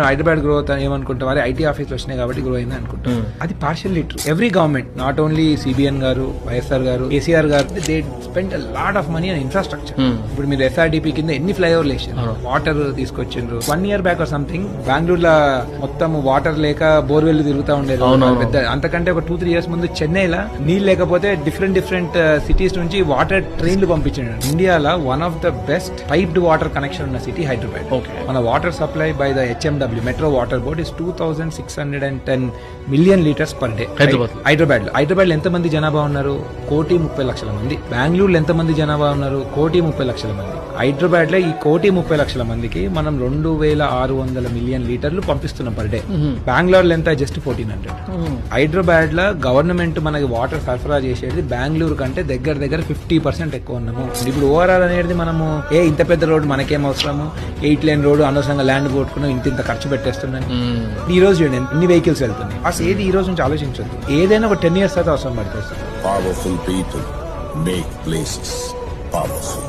Hyderabad grow అవుతా ఏమనుకుంటాం, అరే ఐటీ ఆఫీస్ వచ్చినాయి కాబట్టి గ్రో అయింది అనుకుంటాం. అది partially true. Every government, not only CBN గారు, వైఎస్ఆర్ గారు, కేసీఆర్ గారు, they spend a lot of money on infrastructure. ఇప్పుడు మీరు ఎస్ఆర్డిపి కింద ఎన్ని ఫ్లైఓవర్లు వేసారు, వాటర్ తీసుకొచ్చిండ్రు. 1 year బ్యాక్ ఆర్ సంథింగ్ బెంగళూరులో మొత్తం వాటర్ లేక బోర్వెల్ తిరుగుతూ ఉండేది పెద్ద. అంతకంటే ఒక 2-3 years ముందు చెన్నైలో నీళ్ళు లేకపోతే డిఫరెంట్ సిటీస్ నుంచి వాటర్ ట్రైన్లు పంపించాడు. ఇండియాలో one of the best piped water connection ఉన్న సిటీ హైదరాబాద్. మన water supply by the HMW metro water board is 2610 million liters per day. Hyderabad లో ఎంతమంది జనాభా ఉన్నారు? 1,30,00,000 మంది. బెంగళూరులో ఎంతమంది జనాభా ఉన్నారు? 1,30,00,000 మంది. హైదరాబాద్ లో ఈ 1,30,00,000 మందికి మనం 2,600 million లీటర్లు పంపిస్తున్నాం పర్ డే. బెంగళూరులో ఎంత? జస్ట్ 1,400. హైదరాబాద్ లో గవర్నమెంట్ మనకి వాటర్ సరఫరా చేసేది బెంగళూరు కంటే దగ్గర 50% ఎక్కువ ఉన్నాము. ఇప్పుడు ఓవరాల్ అనేది మనము ఇంత పెద్ద రోడ్డు మనకేం అవసరము, 8 lane రోడ్డు అనవసరంగా ల్యాండ్ కొట్టుకున్నాం, ఇంత ఖర్చు పెట్టేస్తున్నాను. ఈ రోజు చూడండి ఎన్ని వెహికల్స్ వెళ్తున్నాయి. అసలు ఏది ఈ రోజు నుంచి ఆలోచించద్దు. ఏదైనా ఒక 10 years తర్వాత అవసరం పడుతుంది. Powerful people make places powerful.